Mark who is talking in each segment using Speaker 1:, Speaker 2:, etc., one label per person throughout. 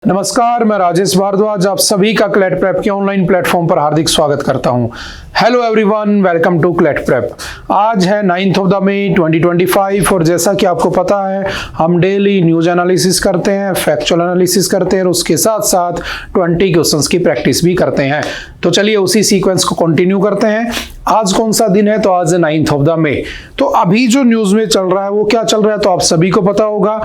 Speaker 1: नमस्कार, मैं राजेश भारद्वाज आप सभी का क्लैट प्रेप के ऑनलाइन प्लेटफॉर्म पर हार्दिक स्वागत करता हूं। Hello everyone, welcome to CLAT prep. आज है 9th ऑफ द मई 2025 और जैसा कि आपको पता है हम डेली न्यूज एनालिसिस करते हैं, फैक्चुअल एनालिसिस करते हैं और उसके साथ साथ 20 क्वेश्चंस की प्रैक्टिस भी करते हैं। तो चलिए उसी सीक्वेंस को कंटिन्यू करते हैं। आज कौन सा दिन है? तो आज है 9th ऑफ द मई। तो अभी जो न्यूज में चल रहा है वो क्या चल रहा है तो आप सभी को पता होगा।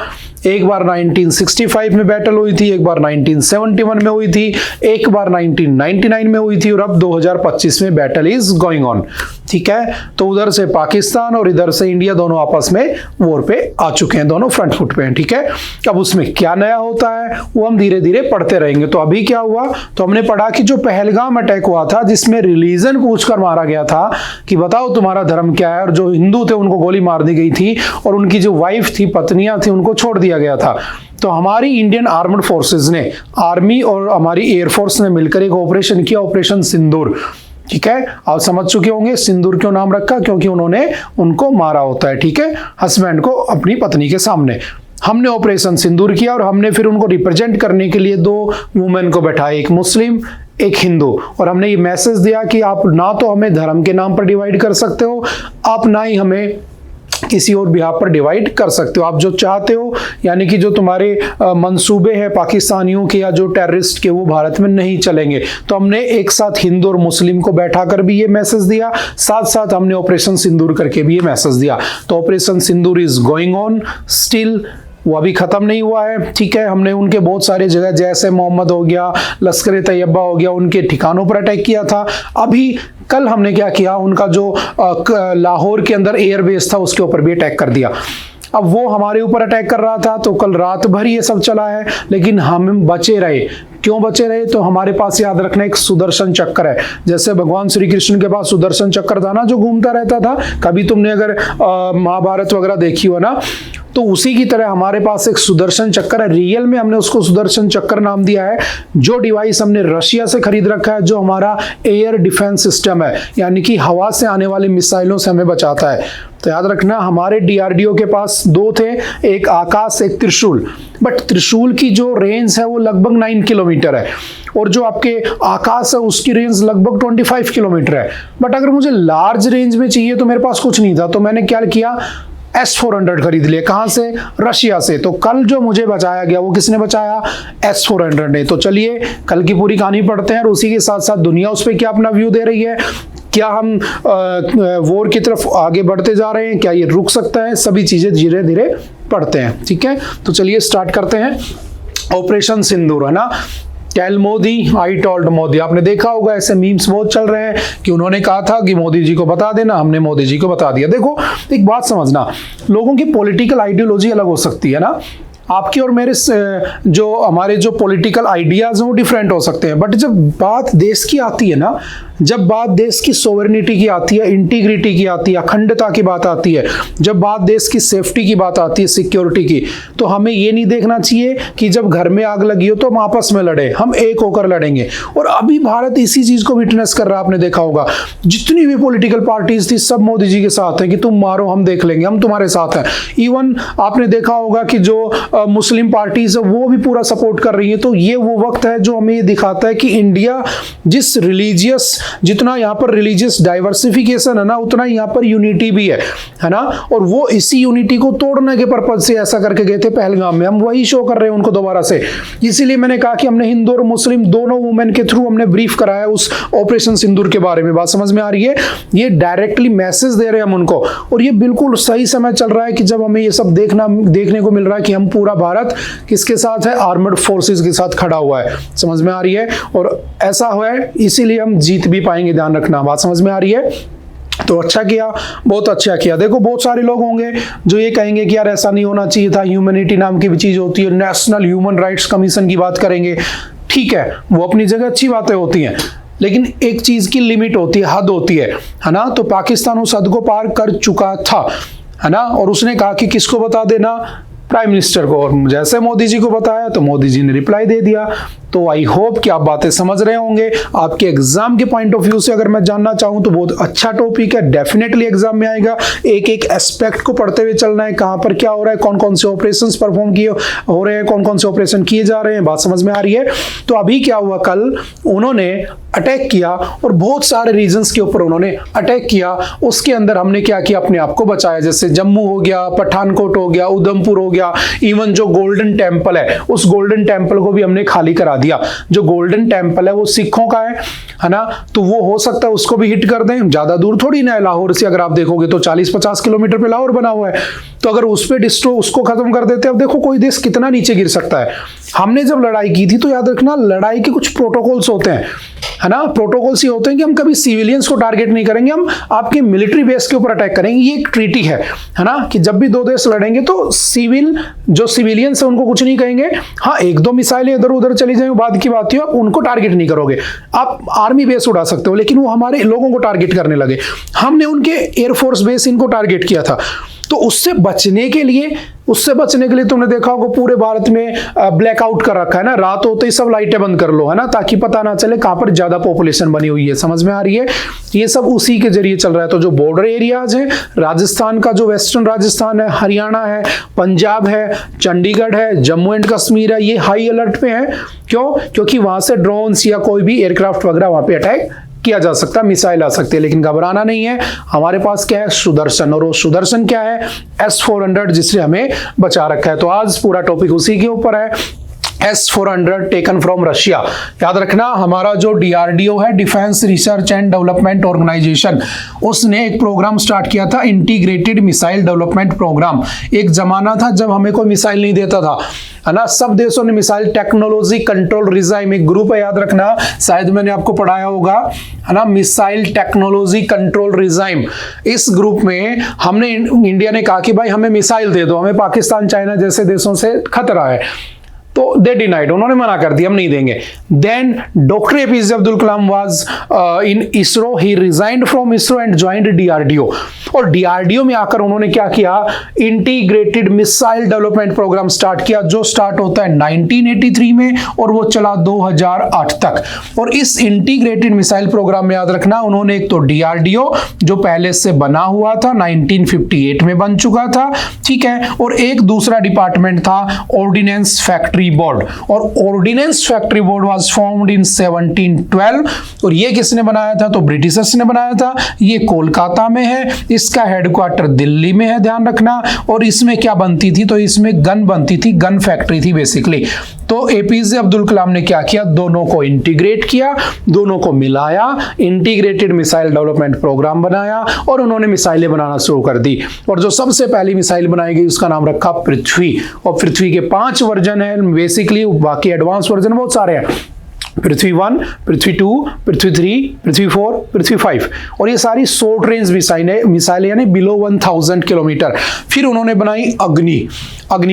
Speaker 1: एक बार 1965 में बैटल हुई थी, एक बार 1971 में हुई थी, एक बार 1999 में हुई थी और अब 2025 में बैटल इज गोइंग ऑन। ठीक है, तो उधर से पाकिस्तान और इधर से इंडिया दोनों आपस में वॉर पे आ चुके हैं, दोनों फ्रंट फुट पे हैं। ठीक है, अब उसमें क्या नया होता है वो हम धीरे धीरे पढ़ते रहेंगे। तो अभी क्या हुआ तो हमने पढ़ा कि जो पहलगाम अटैक हुआ था जिसमें रिलीजन पूछकर मारा गया था कि बताओ तुम्हारा धर्म क्या है, और जो हिंदू थे उनको गोली मार दी गई थी और उनकी जो वाइफ थी, पत्नियां थी, उनको छोड़ दिया गया था। तो हमारी इंडियन आर्मड फोर्सेस ने, आर्मी और हमारी एयरफोर्स ने मिलकर एक ऑपरेशन किया, ऑपरेशन सिंदूर। ठीक है, आप समझ चुके होंगे सिंदूर क्यों नाम रखा, क्योंकि उन्होंने उनको मारा होता है। ठीक है, हस्बैंड को अपनी पत्नी के सामने। हमने ऑपरेशन सिंदूर किया और हमने फिर उनको रिप्रेजेंट करने के लिए दो वुमेन को बैठाया, एक मुस्लिम एक हिंदू, और हमने ये मैसेज दिया कि आप ना तो हमें धर्म के नाम पर डिवाइड कर सकते हो, आप ना ही हमें किसी और बिहार पर डिवाइड कर सकते हो। आप जो चाहते हो, यानी कि जो तुम्हारे मंसूबे हैं पाकिस्तानियों के या जो टेररिस्ट के, वो भारत में नहीं चलेंगे। तो हमने एक साथ हिंदू और मुस्लिम को बैठा कर भी ये मैसेज दिया, साथ साथ हमने ऑपरेशन सिंदूर करके भी ये मैसेज दिया। तो operation Sindoor is going on still, वो अभी खत्म नहीं हुआ है। ठीक है, हमने उनके बहुत सारे जगह जैसे मोहम्मद हो गया, लश्कर तैयबा हो गया, उनके ठिकानों पर अटैक किया था। अभी कल हमने क्या किया, उनका जो लाहौर के अंदर एयरबेस था उसके ऊपर भी अटैक कर दिया। अब वो हमारे ऊपर अटैक कर रहा था तो कल रात भर ये सब चला है, लेकिन हम बचे रहे। क्यों बचे रहे? तो हमारे पास याद रखना एक सुदर्शन चक्र है। जैसे भगवान श्री कृष्ण के पास सुदर्शन चक्र था ना, जो घूमता रहता था। कभी तुमने अगर महाभारत वगैरह देखी हो ना, तो उसी की तरह हमारे पास एक सुदर्शन चक्र है। रियल में हमने उसको सुदर्शन चक्र नाम दिया है। जो डिवाइस हमने रशिया से खरीद रखा है, जो हमारा एयर डिफेंस सिस्टम है, यानी कि हवा से आने वाली मिसाइलों से हमें बचाता है। तो याद रखना हमारे डीआरडीओ के पास दो थे, एक आकाश एक त्रिशूल। बट त्रिशूल की जो रेंज है वो लगभग 9 किलोमीटर है और जो आपके आकाश है उसकी रेंज लगभग 25 किलोमीटर है। बट अगर मुझे लार्ज रेंज में चाहिए तो मेरे पास कुछ नहीं था, तो मैंने क्या किया, S-400 खरीद लिया। कहां से? रशिया से। तो कल जो मुझे बचाया गया वो किसने बचाया? S-400 ने। तो चलिए कल की पूरी कहानी पढ़ते हैं और उसी के साथ साथ दुनिया उस पर क्या अपना व्यू दे रही है, क्या हम वॉर की तरफ आगे बढ़ते जा रहे हैं, क्या ये रुक सकता है, सभी चीजें धीरे धीरे पढ़ते हैं। ठीक है, तो चलिए स्टार्ट करते हैं। ऑपरेशन सिंदूर है ना, tell Modi I told Modi. आपने देखा होगा ऐसे मीम्स बहुत चल रहे हैं कि उन्होंने कहा था कि मोदी जी को बता देना, हमने मोदी जी को बता दिया। देखो एक बात समझना, लोगों की पॉलिटिकल आइडियोलॉजी अलग हो सकती है ना, आपकी और मेरे जो हमारे जो पॉलिटिकल आइडियाज हैं वो डिफरेंट हो सकते हैं। बट जब बात देश की आती है ना, जब बात देश की सोवरेनिटी की आती है, इंटीग्रिटी की आती है, अखंडता की बात आती है, जब बात देश की सेफ्टी की बात आती है, सिक्योरिटी की, तो हमें ये नहीं देखना चाहिए कि जब घर में आग लगी हो तो हम आपस में लड़े, हम एक होकर लड़ेंगे। और अभी भारत इसी चीज को विटनेस कर रहा है। आपने देखा होगा जितनी भी पॉलिटिकल पार्टीज थी सब मोदी जी के साथ है कि तुम मारो हम देख लेंगे, हम तुम्हारे साथ हैं। इवन आपने देखा होगा कि जो मुस्लिम पार्टीज है वो भी पूरा सपोर्ट कर रही है। तो ये वो वक्त है जो हमें ये दिखाता है कि इंडिया जिस रिलीजियस, जितना यहाँ पर रिलीजियस डाइवर्सिफिकेशन है ना, उतना यहाँ पर यूनिटी भी है ना। और वो इसी यूनिटी को तोड़ने के पर्पज से ऐसा करके गए थे पहलगाम में। हम वही शो कर रहे हैं उनको दोबारा से। इसीलिए मैंने कहा कि हमने हिंदू और मुस्लिम दोनों वुमेन के थ्रू हमने ब्रीफ कराया उस ऑपरेशन सिंदूर के बारे में। बात समझ में आ रही है? ये डायरेक्टली मैसेज दे रहे हैं हम उनको, और ये बिल्कुल सही समय चल रहा है कि जब हमें ये सब देखने को मिल रहा है कि हम पूरा भारत किसके साथ है? आर्मड फोर्सेस के साथ खड़ा हुआ है। समझ में आ रही है? और ऐसा हुआ है इसीलिए हम जीत भी पाएंगे, ध्यान रखना। बात समझ में आ रही है? तो अच्छा किया, बहुत अच्छा किया। देखो बहुत सारे लोग होंगे जो ये कहेंगे कि यार ऐसा नहीं होना चाहिए था, ह्यूमैनिटी नाम की भी चीज होती है, नेशनल ह्यूमन राइट्स कमीशन की बात करेंगे। ठीक है, वो अपनी जगह अच्छी बातें होती हैं, लेकिन एक चीज की लिमिट होती है, हद होती है ना। तो पाकिस्तान उस हद को पार कर चुका था, है ना। और उसने कहा कि किसको बता देना? प्राइम मिनिस्टर को। और जैसे मोदी जी को बताया तो मोदी जी ने रिप्लाई दे दिया। तो आई होप कि आप बातें समझ रहे होंगे। आपके एग्जाम के पॉइंट ऑफ व्यू से अगर मैं जानना चाहूं तो बहुत अच्छा टॉपिक है, डेफिनेटली एग्जाम में आएगा। एक एक एस्पेक्ट को पढ़ते हुए चलना है, कहां पर क्या हो रहा है, कौन कौन से ऑपरेशंस परफॉर्म किए हो रहे हैं, कौन कौन से ऑपरेशन किए जा रहे हैं, बात समझ में आ रही है। तो अभी क्या हुआ, कल उन्होंने अटैक किया और बहुत सारे रीजन्स के ऊपर उन्होंने अटैक किया। उसके अंदर हमने क्या किया, अपने आप को बचाया। जैसे जम्मू हो गया, पठानकोट हो गया, उधमपुर हो गया, इवन जो गोल्डन टेम्पल है उस गोल्डन टेम्पल को भी हमने खाली करा दिया। जो गोल्डन टेम्पल है वो सिखों का है ना, तो वो हो सकता है उसको भी हिट कर दें। ज्यादा दूर थोड़ी ना है, लाहौर से अगर आप देखोगे तो 40-50 किलोमीटर पे लाहौर बना हुआ है। तो अगर उस पे डिस्ट्रो उसको खत्म कर देते हैं, अब देखो कोई देश कितना नीचे गिर सकता है। हमने जब लड़ाई की थी तो याद रखना, लड़ाई के कुछ प्रोटोकॉल्स होते हैं, है ना। प्रोटोकॉल्स ये होते हैं कि हम कभी सिविलियंस को टारगेट नहीं करेंगे, हम आपके मिलिट्री बेस के ऊपर अटैक करेंगे। ये एक ट्रीटी है ना, कि जब भी दो देश लड़ेंगे तो जो सिविलियंस है उनको कुछ नहीं कहेंगे। हाँ, एक दो मिसाइलें इधर उधर चली जाएंगे, बाद की बात है, आप उनको टारगेट नहीं करोगे। आप आर्मी बेस उड़ा सकते हो, लेकिन वो हमारे लोगों को टारगेट करने लगे। हमने उनके एयरफोर्स बेस इनको टारगेट किया था। तो उससे बचने के लिए तुमने देखा होगा पूरे भारत में ब्लैकआउट कर रखा है ना, रात होते ही सब लाइटें बंद कर लो, है ना, ताकि पता ना चले कहां पर ज्यादा पॉपुलेशन बनी हुई है। समझ में आ रही है, ये सब उसी के जरिए चल रहा है। तो जो बॉर्डर एरियाज है, राजस्थान का जो वेस्टर्न राजस्थान है, हरियाणा है, पंजाब है, चंडीगढ़ है, जम्मू एंड कश्मीर है, ये हाई अलर्ट पे है। क्यों? क्योंकि वहां से ड्रोन्स या कोई भी एयरक्राफ्ट वगैरह वहां पे अटैक किया जा सकता है, मिसाइल आ सकती है। लेकिन घबराना नहीं है, हमारे पास क्या है, सुदर्शन। और वो सुदर्शन क्या है, S-400, जिसने हमें बचा रखा है। तो आज पूरा टॉपिक उसी के ऊपर है, S-400 टेकन फ्रॉम रशिया। याद रखना, हमारा जो DRDO है, defence research and development organisation, उसने एक प्रोग्राम स्टार्ट किया था, इंटीग्रेटेड मिसाइल डेवलपमेंट प्रोग्राम। एक जमाना था जब हमें कोई मिसाइल नहीं देता था, है ना, सब देशों ने मिसाइल टेक्नोलॉजी कंट्रोल रिजाइम, एक ग्रुप है, याद रखना, शायद मैंने आपको पढ़ाया होगा, है ना, मिसाइल टेक्नोलॉजी कंट्रोल रिजाइम। इस ग्रुप में हमने इंडिया ने कहा कि भाई हमें मिसाइल दे दो, हमें पाकिस्तान, चाइना जैसे देशों से खतरा है। तो दे डिनाइड, उन्होंने मना कर दिया, हम नहीं देंगे। Then doctor APJ Abdul Kalam was in ISRO, ही resigned from ISRO and joined DRDO। और DRDO में आकर उन्होंने क्या किया, integrated missile development programme start किया, जो स्टार्ट होता है 1983 में और वो चला 2008 तक। और इस इंटीग्रेटेड मिसाइल प्रोग्राम में याद रखना, उन्होंने एक तो DRDO जो पहले से बना हुआ था, 1958 में बन चुका था, ठीक है, और एक दूसरा डिपार्टमेंट था ऑर्डिनेंस फैक्ट्री बोर्ड। और ordnance factory board was formed in 1712। और ये किसने बनाया था, तो ब्रिटिशर्स ने बनाया था। ये कोलकाता में है, इसका हेडक्वार्टर दिल्ली में है, ध्यान रखना। और इसमें क्या बनती थी, तो इसमें गन बनती थी, गन फैक्ट्री थी बेसिकली। तो APJ अब्दुल कलाम ने क्या किया, दोनों को इंटीग्रेट किया, दोनों को मिलाया, इंटीग्रेटेड मिसाइल डेवलपमेंट प्रोग्राम बनाया और उन्होंने मिसाइलें बनाना शुरू कर दी। और जो सबसे पहली मिसाइल बनाई गई उसका नाम रखा पृथ्वी। और पृथ्वी के 5 वर्जन है बेसिकली, बाकी एडवांस वर्जन बहुत सारे हैं। पृथ्वी 1, पृथ्वी 2, पृथ्वी 3, पृथ्वी 4, पृथ्वी 5। और ये सारी शॉर्ट रेंज मिसाइलें यानी बिलो 1000 किलोमीटर। फिर उन्होंने बनाई अग्नि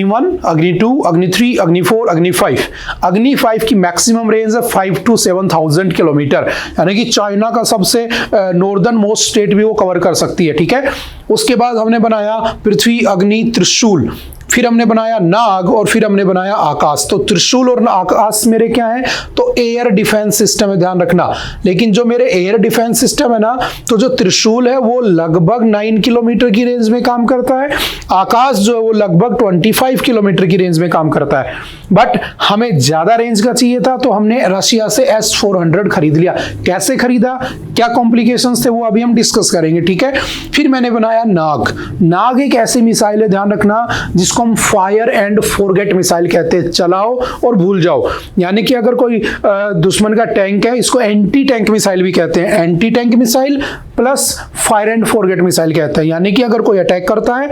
Speaker 1: 1, अग्नि 2, अग्नि 3, अग्नि 4, अग्नि 5। अग्नि 5 की मैक्सिमम रेंज है 5 to 7000 किलोमीटर, यानी कि चाइना का सबसे नॉर्दर्न मोस्ट स्टेट भी वो कवर कर सकती है, ठीक है। उसके बाद हमने बनाया पृथ्वी, अग्नि, त्रिशूल, फिर हमने बनाया नाग और फिर हमने बनाया आकाश। तो त्रिशूल और आकाश मेरे क्या है, तो एयर डिफेंस सिस्टम है, ध्यान रखना। लेकिन जो मेरे एयर डिफेंस सिस्टम है ना, तो जो त्रिशूल है वो लगभग 9 किलोमीटर की रेंज में काम करता है, आकाश जो है वो लगभग 25 किलोमीटर की रेंज में काम करता है। बट हमें ज्यादा रेंज का चाहिए था तो हमने रशिया से S-400 खरीद लिया। कैसे खरीदा, क्या कॉम्प्लिकेशंस थे, वो अभी हम डिस्कस करेंगे, ठीक है। फिर मैंने बनाया नाग। नाग एक ऐसी मिसाइल है, ध्यान रखना, जिसको हम फायर एंड फॉरगेट मिसाइल कहते हैं, चलाओ और भूल जाओ। यानी कि अगर कोई दुश्मन का टैंक है, इसको एंटी टैंक मिसाइल भी कहते हैं, anti tank missile plus fire and forget missile कहते हैं। यानी कि अगर कोई अटैक करता है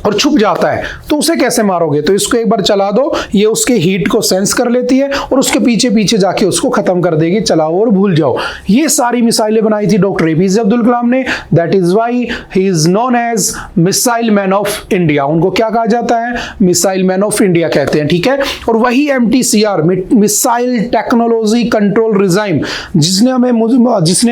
Speaker 1: और छुप जाता है तो उसे कैसे मारोगे, तो इसको एक बार चला दो, ये उसके हीट को सेंस कर लेती है और उसके पीछे पीछे जाके उसको खत्म कर देगी, चलाओ और भूल जाओ। ये सारी मिसाइलें बनाई थी डॉक्टर APJ अब्दुल कलाम ने। That is why he is known as missile man of India. उनको क्या कहा जाता है, मिसाइल मैन ऑफ इंडिया कहते हैं, ठीक है। और वही MTCR, missile technology control regime, जिसने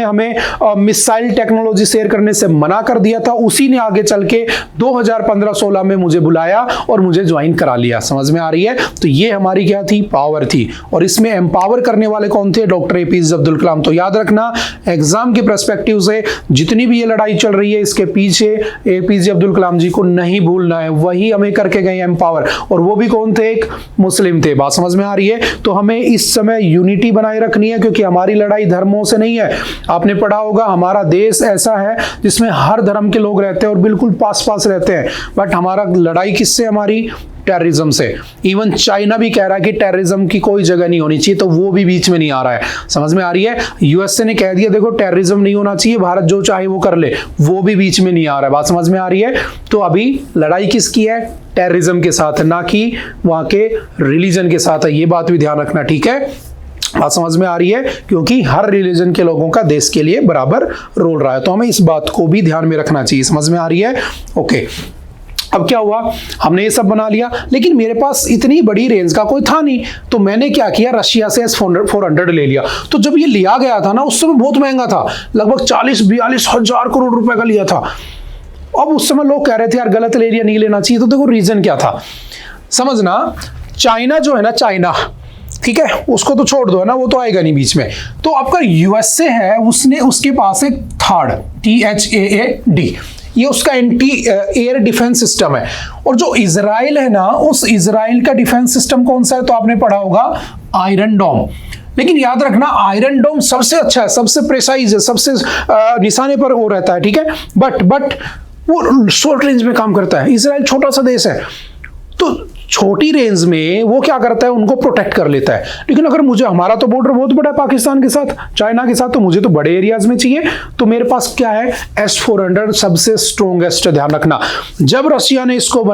Speaker 1: हमें मिसाइल टेक्नोलॉजी शेयर करने से मना कर दिया था, उसी ने आगे चल के 2015 2016 में मुझे बुलाया और मुझे ज्वाइन करा लिया। समझ में आ रही है? तो ये हमारी क्या थी? पावर थी। और इसमें एम्पावर करने वाले कौन थे? Doctor APJ Abdul Kalam. तो याद रखना एग्जाम के पर्सपेक्टिव से जितनी भी ये लड़ाई चल रही है इसके पीछे एपीजे अब्दुल कलाम जी को नहीं भूलना है। वही हमें करके गए एम्पावर, और वो भी कौन थे? एक मुस्लिम थे। बात समझ में आ रही है? तो हमें इस समय यूनिटी बनाए रखनी है, क्योंकि हमारी लड़ाई धर्मों से नहीं है। आपने पढ़ा होगा हमारा देश ऐसा है जिसमें हर धर्म के लोग रहते हैं और बिल्कुल पास पास रहते हैं, बट हमारा लड़ाई किससे? हमारी टेररिज्म से। इवन चाइना भी कह रहा है कि टेररिज्म की कोई जगह नहीं होनी चाहिए, तो वो भी बीच में नहीं आ रहा है। समझ में आ रही है? यूएसए ने कह दिया देखो टेररिज्म नहीं होना चाहिए, भारत जो चाहे वो कर ले, वो भी बीच में नहीं आ रहा है। बात समझ में आ रही है? तो अभी लड़ाई किसकी है? टेररिज्म के साथ, ना कि वहां के रिलीजन के साथ है। ये बात भी ध्यान रखना, ठीक है? बात समझ में आ रही है? क्योंकि हर रिलीजन के लोगों का देश के लिए बराबर रोल रहा है, तो हमें इस बात को भी ध्यान में रखना चाहिए। समझ में आ रही है? ओके, अब क्या हुआ? हमने ये सब बना लिया, लेकिन मेरे पास इतनी बड़ी रेंज का कोई था नहीं, तो मैंने क्या किया? रशिया से S-400 ले लिया। तो जब ये लिया गया था ना, उस समय बहुत महंगा था, लगभग 40-42 हजार करोड़ रुपए का लिया था। अब उस समय लोग कह रहे थे यार गलत ले लिया, नहीं लेना चाहिए। तो देखो रीजन क्या था, समझना। चाइना जो है ना, चाइना, ठीक है, उसको तो छोड़ दो, है ना, वो तो आएगा नहीं बीच में। तो आपका यूएसए है, उसके पास एक THAAD, THAAD, ये उसका एंटी एयर डिफेंस सिस्टम है। और जो इजराइल है ना, उस इजराइल का डिफेंस सिस्टम कौन सा है? तो आपने पढ़ा होगा आयरन डोम। लेकिन याद रखना आयरन डोम सबसे अच्छा है, सबसे प्रेसाइज है, सबसे निशाने पर वो रहता है, ठीक है। बट वो शॉर्ट रेंज में काम करता है। इजराइल छोटा सा देश है, तो छोटी रेंज में वो क्या करता है? उनको प्रोटेक्ट कर लेता है। लेकिन अगर मुझे, हमारा तो बॉर्डर बहुत बड़ा है पाकिस्तान के साथ, चाइना के साथ, तो मुझे तो बड़े एरियाज में चाहिए। तो मेरे पास क्या है? S-400 सबसे स्ट्रॉन्गेस्ट है। ध्यान रखना, जब रशिया ने इसको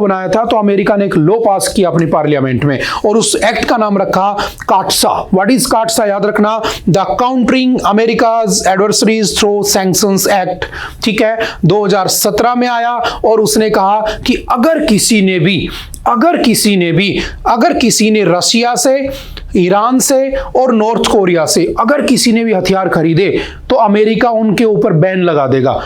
Speaker 1: बनाया था तो अमेरिका ने एक लॉ पास किया अपनी पार्लियामेंट में, और उस एक्ट का नाम रखा काटसा। What is CAATSA? याद रखना, the countering America's adversaries through sanctions act, ठीक है, 2017 में आया। और उसने कहा कि अगर किसी ने रशिया से, ईरान से और नॉर्थ कोरिया से अगर किसी ने भी हथियार खरीदे, तो अमेरिका उनके ऊपर बैन लगा देगा।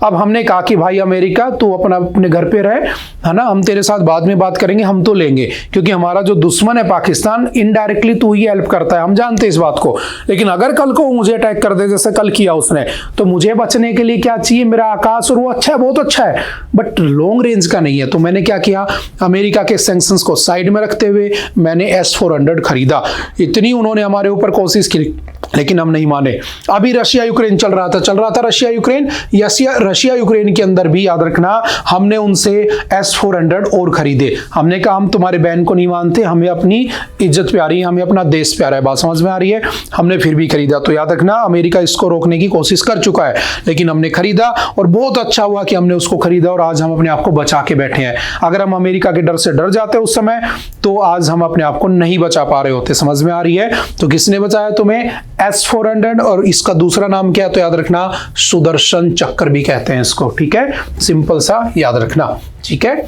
Speaker 1: अब हमने कहा कि भाई अमेरिका, तू अपने घर पे रहे, है ना, हम तेरे साथ बाद में बात करेंगे, हम तो लेंगे, क्योंकि हमारा जो दुश्मन है पाकिस्तान, इनडायरेक्टली तू ही हेल्प करता है, हम जानते हैं इस बात को। लेकिन अगर कल को मुझे अटैक कर दे, जैसे कल किया उसने, तो मुझे बचने के लिए क्या चाहिए? मेरा आकाश, और वो अच्छा है, बहुत अच्छा है, बट लॉन्ग रेंज का नहीं है। तो मैंने क्या किया? अमेरिका के सैंक्शंस को साइड में रखते हुए मैंने S-400 खरीदा। इतनी उन्होंने हमारे ऊपर कोशिश की, लेकिन हम नहीं माने। अभी रशिया यूक्रेन चल रहा था रशिया यूक्रेन के अंदर भी याद रखना, हमने उनसे S-400 और खरीदे। हमने कहा हम तुम्हारे बैन को नहीं मानते, हमें अपनी इज्जत प्यारी है, हमें अपना देश प्यारा है। बात समझ में आ रही है? हमने फिर भी खरीदा। तो याद रखना अमेरिका इसको रोकने की कोशिश कर चुका है, लेकिन हमने खरीदा, और बहुत अच्छा हुआ कि हमने उसको खरीदा, और आज हम अपने आप को बचा के बैठे हैं। अगर हम अमेरिका के डर से डर जाते उस समय, तो आज हम अपने आप को नहीं बचा पा रहे होते। समझ में आ रही है? तो किसने बचाया तुम्हें? S-400, और इसका दूसरा नाम क्या है? तो याद रखना सुदर्शन चक्र भी कहते हैं इसको, ठीक है, सिंपल सा याद रखना, ठीक है।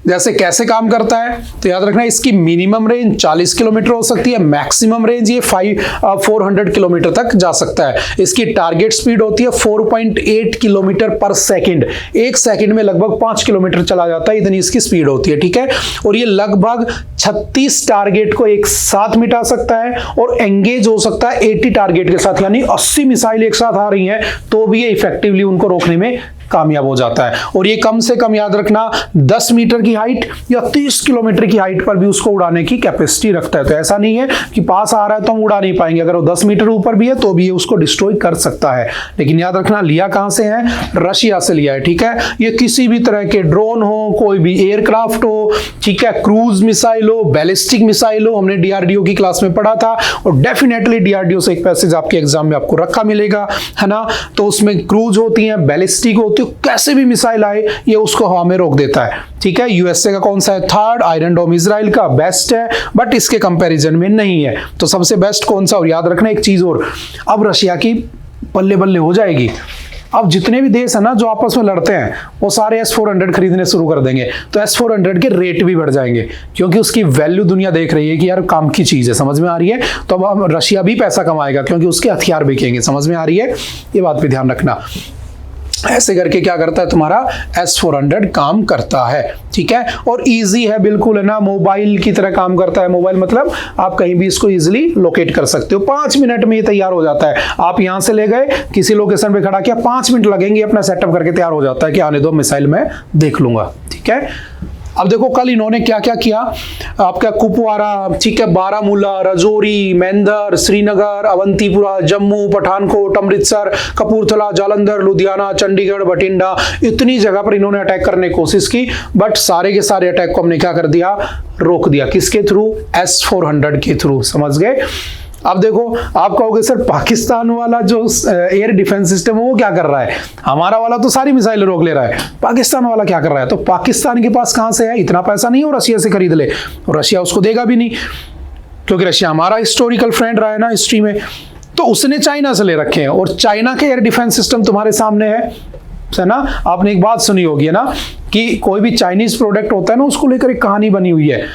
Speaker 1: जैसे कैसे काम करता है, तो याद रखना इसकी मिनिमम रेंज 40 किलोमीटर हो सकती है, मैक्सिमम रेंज ये 400 किलोमीटर तक जा सकता है। इसकी टारगेट स्पीड होती है 4.8 किलोमीटर पर सेकंड। एक सेकंड में लगभग 5 किलोमीटर चला जाता है, इतनी इसकी स्पीड होती है, ठीक है। और ये लगभग 36 टारगेट को एक साथ मिटा सकता है, और एंगेज हो सकता है 80 टारगेट के साथ, यानी 80 मिसाइल एक साथ आ रही हैं, तो भी ये इफेक्टिवली उनको रोकने में कामयाब हो जाता है। और ये कम से कम याद रखना 10 मीटर की हाइट या 30 किलोमीटर की हाइट पर भी उसको उड़ाने की कैपेसिटी रखता है। तो ऐसा नहीं है कि पास आ रहा है तो हम उड़ा नहीं पाएंगे, अगर वो 10 मीटर ऊपर भी है तो भी ये उसको डिस्ट्रॉय कर सकता है। लेकिन याद रखना लिया कहां से है? रशिया से लिया है, ठीक है। ये किसी भी तरह के ड्रोन हो, कोई भी एयरक्राफ्ट हो, ठीक है, क्रूज मिसाइल हो, बैलिस्टिक मिसाइल हो, हमने डीआरडीओ की क्लास में पढ़ा था, और डेफिनेटली डीआरडीओ से एक पैसेज आपके एग्जाम में आपको रखा मिलेगा, है ना। तो उसमें क्रूज होती है, बैलिस्टिक होती है, कैसे भी मिसाइल आए ये उसको हवा में रोक देता है, ठीक है। यूएसए का कौन सा है? THAAD। आयरन डोम इजराइल का बेस्ट है, बट इसके कंपैरिजन में नहीं है। तो सबसे बेस्ट कौन सा? और याद रखना एक चीज और, अब रशिया की बल्ले बल्ले हो जाएगी। अब जितने भी देश है ना जो आपस में लड़ते हैं, वो सारे S-400 खरीदने शुरू कर देंगे, तो S-400 के रेट भी बढ़ जाएंगे, क्योंकि उसकी वैल्यू दुनिया देख रही है कि यार काम की चीज है। समझ में आ रही है? तो अब रशिया भी पैसा कमाएगा, क्योंकि उसके हथियार बिकेंगे। समझ में आ रही है? ये बात पे ध्यान रखना। ऐसे करके क्या करता है तुम्हारा S400 काम करता है, ठीक है। और इजी है बिल्कुल, है ना, मोबाइल की तरह काम करता है। मोबाइल मतलब आप कहीं भी इसको इजीली लोकेट कर सकते हो। 5 मिनट में ये तैयार हो जाता है। आप यहां से ले गए, किसी लोकेशन पे खड़ा किया, 5 मिनट लगेंगे, अपना सेटअप करके तैयार हो जाता है कि आने दो मिसाइल मैं देख लूंगा, ठीक है। अब देखो कल इन्होंने क्या क्या किया, आपका कुपवारा, ठीक है, बारामूला, राजौरी, मेंदर, श्रीनगर, अवंतीपुरा, जम्मू, पठानकोट, अमृतसर, कपूरथला, जालंधर, लुधियाना, चंडीगढ़, बठिंडा, इतनी जगह पर इन्होंने अटैक करने की कोशिश की, बट सारे के सारे अटैक को हमने क्या कर दिया, रोक दिया। किसके थ्रू? S400 के थ्रू, समझ गए। अब देखो आप कहोगे सर पाकिस्तान वाला जो एयर डिफेंस सिस्टम है वो क्या कर रहा है, हमारा वाला तो सारी मिसाइलें रोक ले रहा है, पाकिस्तान वाला क्या कर रहा है? तो पाकिस्तान के पास कहां से है? इतना पैसा नहीं हो रशिया से खरीद ले, और रशिया उसको देगा भी नहीं, क्योंकि रशिया हमारा हिस्टोरिकल फ्रेंड रहा है ना हिस्ट्री में। तो उसने चाइना से ले रखे हैं, और चाइना के एयर डिफेंस सिस्टम तुम्हारे सामने है ना। आपने एक बात सुनी होगी ना कि कोई भी चाइनीज प्रोडक्ट होता है ना, उसको लेकर एक कहानी बनी हुई है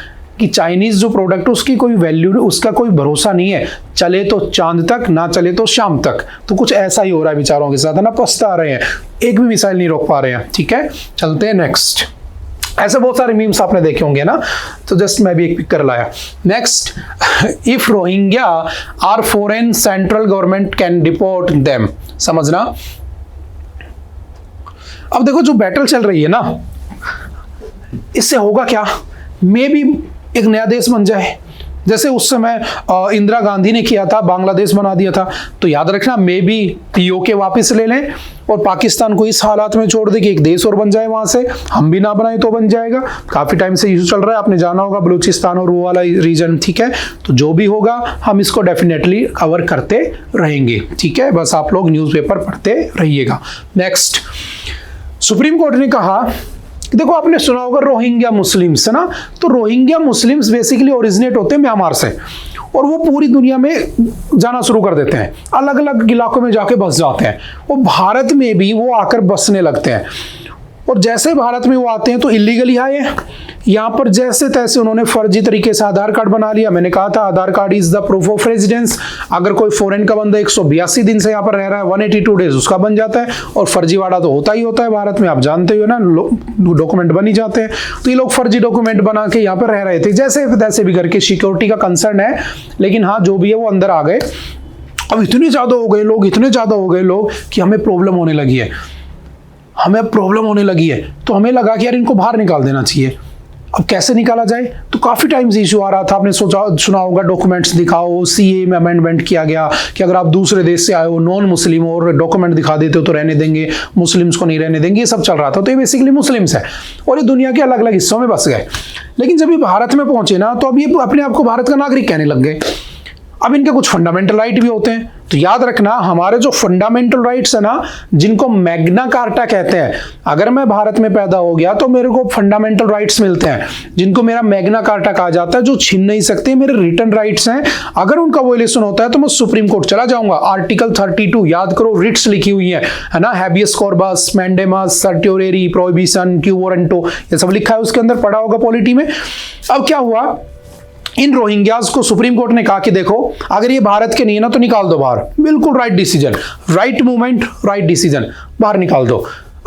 Speaker 1: कि चाइनीज जो प्रोडक्ट उसकी कोई वैल्यू, उसका कोई भरोसा नहीं है, चले तो चांद तक, ना चले तो शाम तक। तो कुछ ऐसा ही हो रहा है बेचारों के साथ, है ना, पछता रहे हैं, एक भी मिसाइल नहीं रोक पा रहे हैं, ठीक है। चलते हैं नेक्स्ट। ऐसे बहुत सारे मीम्स आपने देखे होंगे ना, तो जस्ट मैं भी एक पिक कर लाया। Next, if Rohingya are foreign central government can deport them. समझना। अब देखो जो बैटल चल रही है ना, इससे होगा क्या, मे बी एक नया देश बन जाए, जैसे उस समय इंदिरा गांधी ने किया था, बांग्लादेश बना दिया था। तो याद रखना, मे बी पीओके वापस ले लें और पाकिस्तान को इस हालात में छोड़ दे कि एक देश और बन जाए वहां से, हम भी ना बनाए तो बन जाएगा। काफी टाइम से इशू चल रहा है, आपने जाना होगा, बलूचिस्तान और वो वाला रीजन, ठीक है। तो जो भी होगा हम इसको डेफिनेटली कवर करते रहेंगे, ठीक है, बस आप लोग न्यूज़पेपर पढ़ते रहिएगा। नेक्स्ट, सुप्रीम कोर्ट ने कहा, देखो आपने सुना होगा रोहिंग्या मुस्लिम्स, है ना, तो रोहिंग्या मुस्लिम्स बेसिकली ओरिजिनेट होते हैं म्यांमार से, और वो पूरी दुनिया में जाना शुरू कर देते हैं, अलग अलग इलाकों में जाके बस जाते हैं, और भारत में भी वो आकर बसने लगते हैं। और जैसे भारत में वो आते हैं तो इलीगली आए, यहाँ पर जैसे तैसे उन्होंने फर्जी तरीके से आधार कार्ड बना लिया। मैंने कहा था Aadhaar card is the proof of residence. अगर कोई फॉरेन का बंदा 182 दिन से यहाँ पर रह रहा है, 182 डेज उसका बन जाता है, और फर्जीवाड़ा तो होता ही होता है भारत में, आप जानते हो ना, डॉक्यूमेंट बन ही जाते हैं। तो ये लोग फर्जी डॉक्यूमेंट बना के यहाँ पर रह रहे थे, जैसे तैसे भी करके, सिक्योरिटी का कंसर्न है, लेकिन हाँ जो भी है वो अंदर आ गए। अब इतने ज्यादा हो गए लोग, इतने ज्यादा हो गए लोग कि हमें प्रॉब्लम होने लगी है, तो हमें लगा कि यार इनको बाहर निकाल देना चाहिए। अब कैसे निकाला जाए, तो काफी टाइम से इशू आ रहा था, आपने सुना होगा डॉक्यूमेंट्स दिखाओ, सीए में अमेंडमेंट किया गया कि अगर आप दूसरे देश से आए हो, नॉन मुस्लिम हो, और डॉक्यूमेंट दिखा देते हो तो रहने देंगे, मुस्लिम्स को नहीं रहने देंगे, ये सब चल रहा था। तो ये बेसिकली मुस्लिम्स है, और ये दुनिया के अलग अलग हिस्सों में बस गए। लेकिन जब ये भारत में पहुंचे ना, तो अब ये अपने आप को भारत का नागरिक कहने लग गए। अब इनके कुछ फंडामेंटल राइट भी होते हैं, तो याद रखना हमारे जो फंडामेंटल राइट्स है ना, जिनको मैग्ना कार्टा कहते हैं, अगर मैं भारत में पैदा हो गया तो मेरे को फंडामेंटल राइट्स मिलते हैं, जिनको मेरा मैग्ना कार्टा कहा जाता है, जो छीन नहीं सकते, मेरे रिटर्न राइट्स हैं। अगर उनका वोलेशन होता है तो मैं सुप्रीम कोर्ट चला जाऊंगा। आर्टिकल 32, याद करो, रिट्स लिखी हुई है ना, habeas corpus, mandamus, certiorari, prohibition, quo warranto, ये सब लिखा है उसके अंदर, पढ़ा होगा पॉलिटी में। अब क्या हुआ, इन रोहिंग्याज को सुप्रीम कोर्ट ने कहा कि देखो अगर ये भारत के नहीं है ना तो निकाल दो बाहर, बिल्कुल right decision, right movement, right decision, बाहर निकाल दो।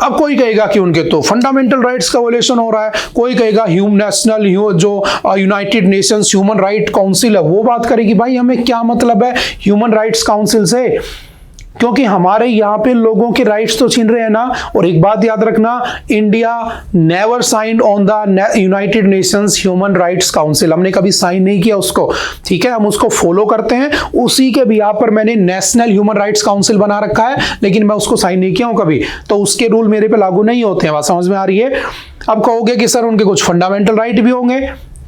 Speaker 1: अब कोई कहेगा कि उनके तो फंडामेंटल राइट्स का वोलेशन हो रहा है, कोई कहेगा जो United Nations human right council है वो बात करेगी, भाई हमें क्या मतलब है ह्यूमन राइट्स काउंसिल से, क्योंकि हमारे यहाँ पे लोगों के राइट्स तो छीन रहे हैं ना। और एक बात याद रखना, India never signed on the United Nations human rights council, हमने कभी साइन नहीं किया उसको, ठीक है, हम उसको फॉलो करते हैं, उसी के बिहाफ पर मैंने नेशनल ह्यूमन राइट्स काउंसिल बना रखा है, लेकिन मैं उसको साइन नहीं किया हूं कभी, तो उसके रूल मेरे पे लागू नहीं होते हैं। बात समझ में आ रही है। अब कहोगे कि सर उनके कुछ फंडामेंटल राइट भी होंगे,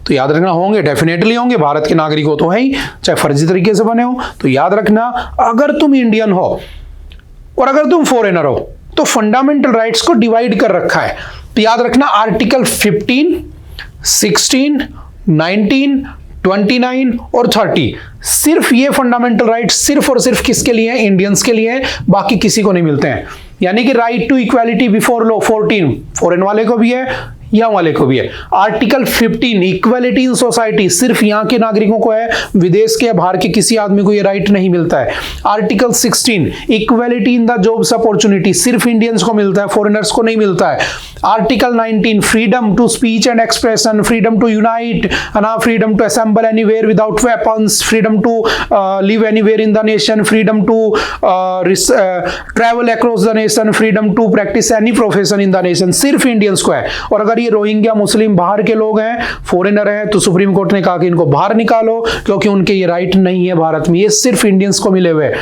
Speaker 1: तो याद रखना होंगे, डेफिनेटली होंगे, भारत के नागरिक हो तो है ही, चाहे फर्जी तरीके से बने हो। तो याद रखना, अगर तुम इंडियन हो और अगर तुम फॉरेनर हो तो फंडामेंटल राइट्स को डिवाइड कर रखा है। तो याद रखना, आर्टिकल 15, 16, 19, 29 और 30, सिर्फ ये फंडामेंटल राइट्स सिर्फ और सिर्फ किसके लिए हैं, इंडियंस के लिए हैं, बाकी किसी को नहीं मिलते हैं। यानी कि right to equality before law 14 foreign वाले को भी है, यहाँ वाले को भी है। आर्टिकल 15 इक्वलिटी इन सोसाइटी, सिर्फ यहाँ के नागरिकों को है, विदेश के या बाहर के किसी आदमी को ये राइट नहीं मिलता है। Article 16 equality in the jobs opportunity, सिर्फ इंडियंस को मिलता है, फॉरेनर्स को नहीं मिलता है। Article 19 freedom to speech and expression, freedom to unite, freedom to assemble anywhere without weapons, freedom to live anywhere in the nation, freedom to travel across the nation, freedom to practice any profession in the nation, सिर्फ Indians को है। और अगर ये Rohingya Muslim बाहर के लोग हैं, फॉरेनर हैं, तो सुप्रीम कोर्ट ने कहा कि इनको बाहर निकालो क्योंकि उनके ये राइट नहीं है भारत में, ये सिर्फ इंडियंस को मिले हुए।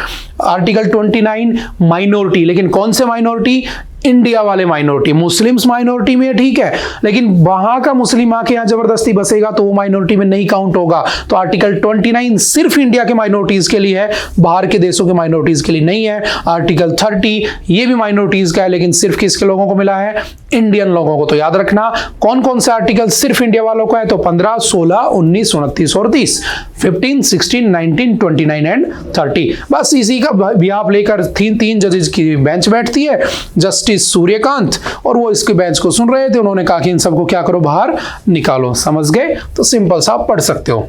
Speaker 1: आर्टिकल 29 माइनॉरिटी, लेकिन कौन से माइनॉरिटी? इंडिया वाले माइनॉरिटी। मुस्लिम्स माइनॉरिटी में ठीक है, लेकिन वहां का मुस्लिम आके यहां जबरदस्ती बसेगा तो वो माइनॉरिटी में नहीं काउंट होगा। तो आर्टिकल 29 सिर्फ इंडिया के माइनॉरिटीज के लिए है, बाहर के देशों के माइनॉरिटीज के लिए नहीं है। आर्टिकल 30 ये भी माइनॉरिटीज का है, लेकिन सिर्फ किसके लोगों को मिला है? इंडियन लोगों को। तो याद रखना कौन कौन से आर्टिकल सिर्फ इंडिया वालों का है, तो 15, 16, 19, 29 और 30, 15, 16, 19, 29 एंड 30। बस इसी का भी आप लेकर तीन जजेस की बेंच बैठती है, जस्टिस सूर्यकांत, और वो इसके बेंच को सुन रहे थे। उन्होंने कहा कि इन सबको क्या करो, बाहर निकालो। समझ गए? तो सिंपल सा आप पढ़ सकते हो।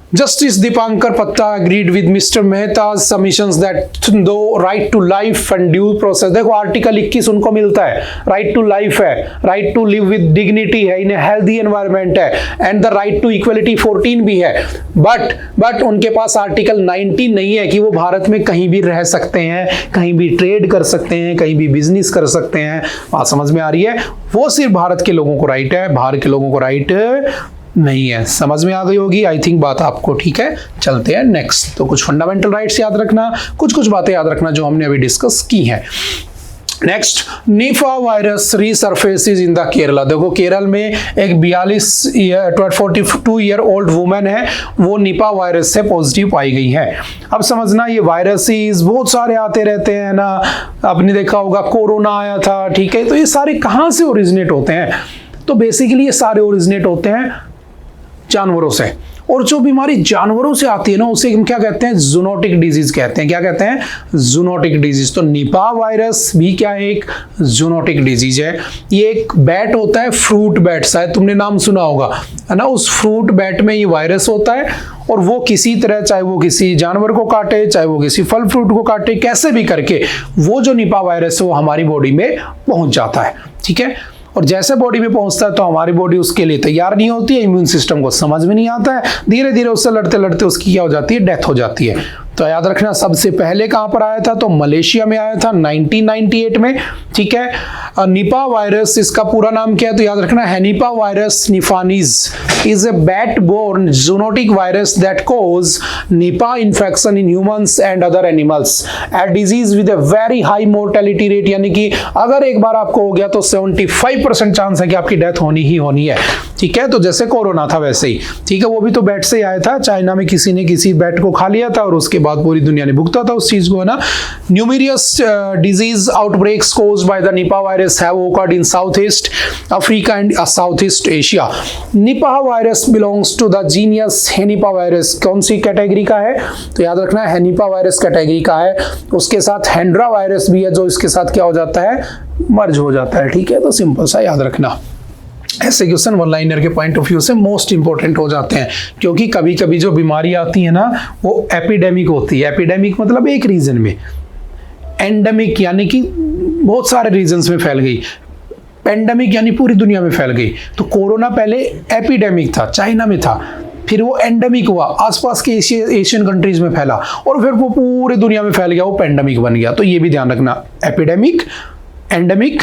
Speaker 1: Justice Dipankar Patta agreed with Mr. Mehta's submissions that though right to life and due process, देखो आर्टिकल 21 उनको मिलता है, राइट टू लाइफ है, right to live with dignity है, इन हेल्दी एनवायरनमेंट है, and the right to equality 14 भी है। But उनके पास आर्टिकल 19 नहीं है कि वो भारत में कहीं भी रह सकते हैं, कहीं भी ट्रेड कर सकते हैं, कहीं भी बिजनेस कर सकते हैं। बात समझ में आ रही है? वो सिर्फ भारत के लोगों को राइट है, बाहर के लोगों को राइट नहीं है। समझ में आ गई होगी आई थिंक बात आपको, ठीक है। चलते हैं नेक्स्ट। तो कुछ फंडामेंटल राइट्स याद रखना, कुछ बातें याद रखना जो हमने अभी डिस्कस की हैं। Next, Nipah virus resurfaces in the Kerala. देखो केरल में एक 42 ईयर ओल्ड वुमेन है, वो निपा वायरस से पॉजिटिव पाई गई है। अब समझना ये वायरसेस बहुत सारे आते रहते हैं ना, आपने देखा होगा कोरोना आया था, ठीक है। तो ये सारे कहाँ से ओरिजिनेट होते हैं? तो बेसिकली ये सारे ओरिजिनेट होते हैं जानवरों से, और जो बीमारी जानवरों से आती है ना उसे हम क्या कहते हैं? जूनोटिक डिजीज कहते हैं। क्या कहते हैं? Zoonotic disease. तो निपा वायरस भी क्या है? एक जूनोटिक डिजीज है। ये एक बैट होता है, फ्रूट बैट, शायद तुमने नाम सुना होगा, है ना। उस फ्रूट बैट में ये वायरस होता है, और वो किसी तरह, चाहे वो किसी जानवर को काटे, चाहे वो किसी फल फ्रूट को काटे, कैसे भी करके वो जो निपा वायरस है वो हमारी बॉडी में पहुंच जाता है, ठीक है। और जैसे बॉडी में पहुंचता है तो हमारी बॉडी उसके लिए तैयार नहीं होती है, इम्यून सिस्टम को समझ में नहीं आता है, धीरे धीरे उससे लड़ते लड़ते उसकी क्या हो जाती है? डेथ हो जाती है। तो याद रखना सबसे पहले कहां पर आया था? तो मलेशिया में आया था 1998 में, ठीक है। निपा वायरस, इसका पूरा नाम क्या है? तो याद रखना हैनिपा वायरस निफानीज is a bat borne zoonotic virus that causes Nipah infection in humans and other animals, a disease with a very high mortality rate, यानी कि अगर एक बार आपको हो गया तो 75% चांस है कि आपकी डेथ होनी ही होनी है, ठीक है। तो जैसे कोरोना था वैसे ही, ठीक है, वो भी तो बैट से ही आया था। चाइना में किसी ने किसी बैट को खा लिया था और उसके बाद पूरी दुनिया ने भुगता था उस चीज को, है ना। Numerous disease outbreaks caused by the Nipah virus have occurred in South East Africa and South East Asia. Nipah virus belongs to the genus Henipavirus. कौन सी कैटेगरी का है? तो याद रखना हेनिपा वायरस कैटेगरी का है। उसके साथ हेंड्रा वायरस भी है जो इसके साथ क्या हो जाता है? मर्ज हो जाता है, ठीक है। तो सिंपल सा याद रखना। ऐसे क्वेश्चन वन लाइनर के पॉइंट ऑफ व्यू से मोस्ट इंपॉर्टेंट हो जाते हैं, क्योंकि कभी कभी जो बीमारी आती है ना वो एपिडेमिक होती है। एपिडेमिक मतलब एक रीजन में, एंडेमिक यानी कि बहुत सारे रीजन्स में फैल गई, पेंडेमिक यानी पूरी दुनिया में फैल गई। तो कोरोना पहले एपिडेमिक था, चाइना में था, फिर वो एंडेमिक हुआ, आसपास के एशियन कंट्रीज में फैला, और फिर वो पूरी दुनिया में फैल गया, वो पेंडेमिक बन गया। तो ये भी ध्यान रखना, एपिडेमिक, एंडेमिक,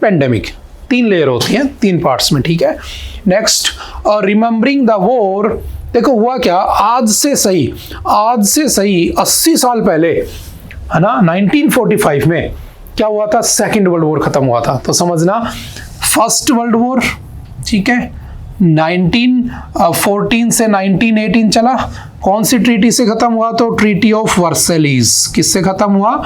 Speaker 1: पेंडेमिक, 3 लेयर होती हैं, 3 पार्ट्स में, ठीक है। Next, remembering the war. देखो हुआ क्या, आज से सही 80 साल पहले, है ना, 1945 में क्या हुआ था? सेकेंड वर्ल्ड वॉर खत्म हुआ था। तो समझना, फर्स्ट वर्ल्ड वॉर, ठीक है, 1914 से 1918 चला। कौन सी ट्रीटी से खत्म हुआ? तो ट्रीटी ऑफ वर्सेलीज। किससे खत्म हुआ?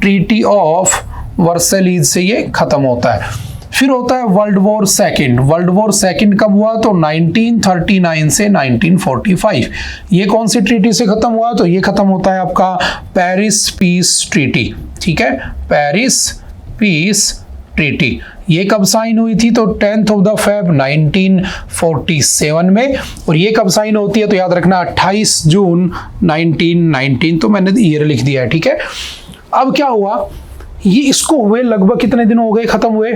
Speaker 1: ट्रीटी ऑफ वर्सेलीज से ये खत्म होता है। फिर होता है world war second. World war second कब हुआ? तो 1939 से 1945। ये कौन सी ट्रीटी से खत्म हुआ? तो ये खत्म होता है आपका पेरिस पीस ट्रीटी, ठीक है, पेरिस पीस ट्रीटी। ये कब साइन हुई थी? तो 10th ऑफ द फेब 1947 में। और ये कब साइन होती है? तो याद रखना 28 जून 1919। तो मैंने ईयर लिख दिया है, ठीक है। अब क्या हुआ, ये इसको हुए लगभग कितने दिन हो गए खत्म हुए?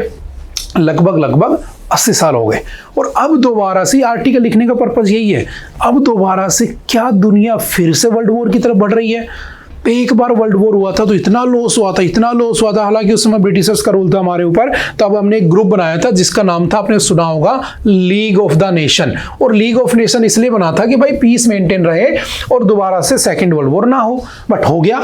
Speaker 1: लगभग 80 साल हो गए। और अब दोबारा से आर्टिकल लिखने का पर्पस यही है, अब दोबारा से क्या दुनिया फिर से वर्ल्ड वॉर की तरफ बढ़ रही है? एक बार वर्ल्ड वॉर हुआ था तो इतना लॉस हुआ था, हालांकि उस समय ब्रिटिशर्स का रूल था हमारे ऊपर। तो अब हमने एक ग्रुप बनाया था जिसका नाम था, आपने सुना होगा, लीग ऑफ द नेशन। और लीग ऑफ नेशन इसलिए बना था कि भाई पीस मेंटेन रहे और दोबारा से सेकेंड वर्ल्ड वॉर ना हो। बट हो गया,